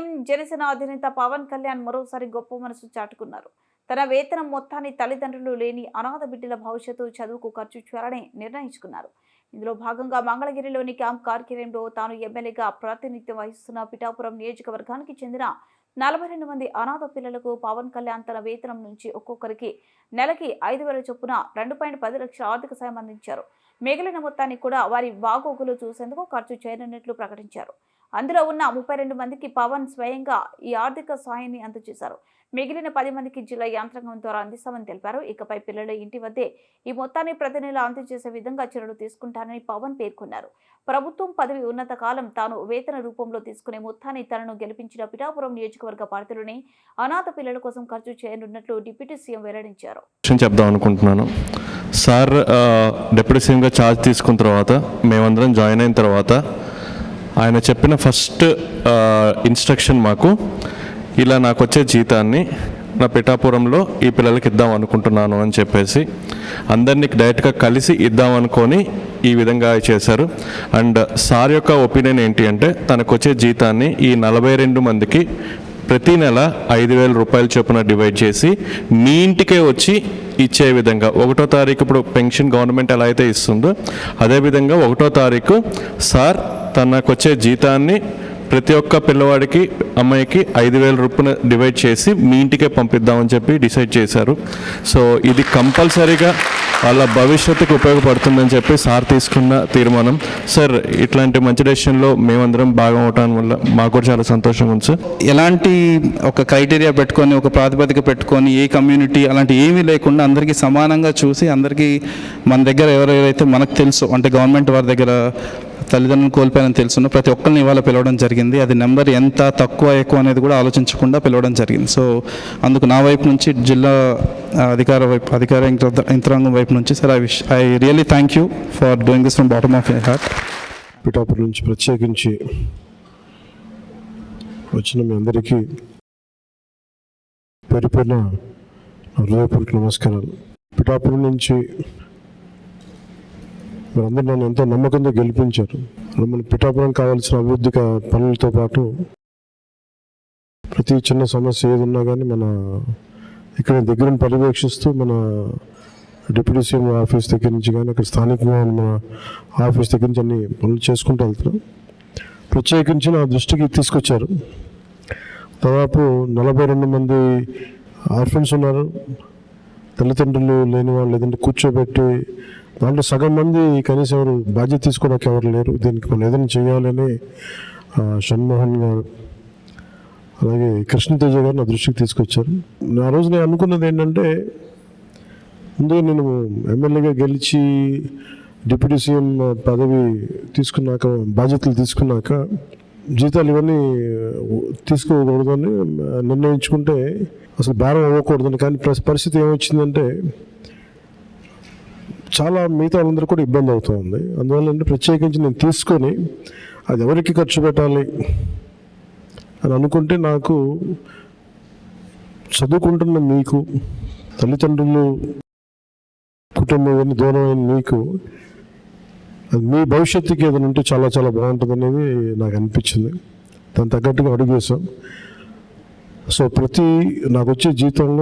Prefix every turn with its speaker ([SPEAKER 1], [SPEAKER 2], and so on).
[SPEAKER 1] CM Janasena అధినేత పవన్ కళ్యాణ్ మరోసారి గొప్ప మనసు చాటుకున్నారు. తన వేతనం మొత్తాన్ని తల్లిదండ్రులు లేని అనాథ బిడ్డల భవిష్యత్తు చదువుకు ఖర్చు చేయాలని నిర్ణయించుకున్నారు. ఇందులో భాగంగా మంగళగిరిలోని క్యాంప్ కార్యాలయంలో తాను ఎమ్మెల్యేగా ప్రాతినిధ్యం వహిస్తున్న పిఠాపురం నియోజకవర్గానికి చెందిన 42 మంది అనాథ పిల్లలకు పవన్ కళ్యాణ్ తన వేతనం నుంచి ఒక్కొక్కరికి నెలకి 5,000 చొప్పున 2.10 లక్షల ఆర్థిక సాయం అందించారు. మిగిలిన మొత్తాన్ని కూడా వారి బాగోగులు చూసేందుకు ఖర్చు చేయనున్నట్లు ప్రకటించారు. అందులో ఉన్న 32 మందికి పవన్ స్వయంగా ఈ ఆర్థిక సాయాన్ని అందజేశారు. మిగిలిన 10 మందికి జిల్లా యంత్రాంగం ద్వారా అందిస్తామని తెలిపారు. ఇకపై పిల్లల ఇంటి వద్దే ఈ మొత్తాన్ని ప్రతి నెల అందజేసే విధంగా చర్యలు తీసుకుంటానని పవన్ పేర్కొన్నారు. ప్రభుత్వం పదవి ఉన్నత కాలం తాను వేతన రూపంలో తీసుకునే మొత్తాన్ని తనను గెలిపించిన పిఠాపురం నియోజకవర్గ పరిధిలోని అనాథ పిల్లల కోసం ఖర్చు చేయనున్నట్లు డిప్యూటీ సీఎం వెల్లడించారు.
[SPEAKER 2] చెప్దాం అనుకుంటున్నాను సార్, డిప్యూటీ సీఎంగా ఛార్జ్ తీసుకున్న తర్వాత మేమందరం జాయిన్ అయిన తర్వాత ఆయన చెప్పిన ఫస్ట్ ఇన్స్ట్రక్షన్ మాకు ఇలా నాకు వచ్చే జీతాన్ని నా పిఠాపురంలో ఈ పిల్లలకి ఇద్దాం అనుకుంటున్నాను అని చెప్పేసి అందరినీ డైరెక్ట్గా కలిసి ఇద్దాం అనుకొని ఈ విధంగా చేశారు. అండ్ సార్ యొక్క ఒపీనియన్ ఏంటి అంటే తనకు వచ్చే జీతాన్ని ఈ 42 మందికి ప్రతి నెల 5,000 రూపాయల చొప్పున డివైడ్ చేసి మీ ఇంటికే వచ్చి ఇచ్చే విధంగా 1వ తారీఖు ఇప్పుడు పెన్షన్ గవర్నమెంట్ ఎలా అయితే ఇస్తుందో అదేవిధంగా 1వ తారీఖు సార్ తనకు వచ్చే జీతాన్ని ప్రతి ఒక్క పిల్లవాడికి అమ్మాయికి 5,000 రూపాయలు డివైడ్ చేసి మీ ఇంటికే పంపిద్దామని చెప్పి డిసైడ్ చేశారు. సో ఇది కంపల్సరీగా వాళ్ళ భవిష్యత్తుకు ఉపయోగపడుతుందని చెప్పి సార్ తీసుకున్న తీర్మానం. సార్ ఇట్లాంటి మంచి డెసిషన్లో మేమందరం భాగం అవటం వల్ల మాకు కూడా చాలా సంతోషంగా ఉంది సార్.
[SPEAKER 3] ఎలాంటి ఒక క్రైటీరియా పెట్టుకొని ఒక ప్రాతిపదిక పెట్టుకొని ఏ కమ్యూనిటీ అలాంటి ఏమీ లేకుండా అందరికీ సమానంగా చూసి అందరికీ మన దగ్గర ఎవరెవరైతే మనకు తెలుసు అంటే గవర్నమెంట్ వారి దగ్గర తల్లిదండ్రులను కోల్పోయాలని తెలుసున్న ప్రతి ఒక్కరిని ఇవాళ పిలవడం జరిగింది. అది నెంబర్ ఎంత తక్కువ ఎక్కువ అనేది కూడా ఆలోచించకుండా పిలవడం జరిగింది. సో అందుకు నా వైపు నుంచి జిల్లా అధికార యంత్రాంగం వైపు నుంచి sir I really thank you for doing this from bottom of my heart.
[SPEAKER 4] Pithapuram నుంచి ప్రత్యేకించి వచ్చిన మీ అందరికీ పేరు పేరున హృదయపూర్వక నమస్కారాలు. పిఠాపురం నుంచి మీరందరూ నన్ను ఎంతో నమ్మకంతో గెలిపించారు. మన పిఠాపురం కావాల్సిన అభివృద్ధి పనులతో పాటు ప్రతి చిన్న సమస్య ఏదున్నా కానీ మన ఇక్కడ దగ్గర పర్యవేక్షిస్తూ మన డిప్యూటీ సీఎం ఆఫీస్ దగ్గర నుంచి కానీ అక్కడ స్థానికంగా మన ఆఫీస్ దగ్గర నుంచి అన్ని పనులు చేసుకుంటూ వెళ్తున్నాం. ప్రత్యేకించి నా దృష్టికి తీసుకొచ్చారు. దాదాపు 42 మంది ఆర్ఫన్స్ ఉన్నారు, తల్లిదండ్రులు లేని వాళ్ళు, లేదంటే కూర్చోబెట్టి దాంట్లో సగం మంది కనీసం ఎవరు బాధ్యత తీసుకోవడానికి ఎవరు లేరు. దీనికి మనం ఏదైనా చేయాలని షణ్మోహన్ గారు అలాగే కృష్ణతేజ గారు నా దృష్టికి తీసుకొచ్చారు. ఆ రోజు నేను అనుకున్నది ఏంటంటే ముందుగా నేను ఎమ్మెల్యేగా గెలిచి డిప్యూటీ సీఎం పదవి తీసుకున్నాక బాధ్యతలు తీసుకున్నాక జీతాలు ఇవన్నీ తీసుకోకూడదని నిర్ణయించుకుంటే అసలు భారం అవ్వకూడదని. కానీ పరిస్థితి ఏమొచ్చిందంటే చాలా మిగతా వాళ్ళందరూ కూడా ఇబ్బంది అవుతూ ఉంది. అందువల్ల ప్రత్యేకించి నేను తీసుకొని అది ఎవరికి ఖర్చు పెట్టాలి అని అనుకుంటే నాకు చదువుకుంటున్న మీకు, తల్లిదండ్రులు కుటుంబం ఇవన్నీ దూరమైన మీకు అది మీ భవిష్యత్తుకి ఏదైనా ఉంటే చాలా చాలా బాగుంటుంది అనేది నాకు అనిపించింది. దాని తగ్గట్టుగా అడుగు వేసాం. సో నాకు వచ్చే జీతంలో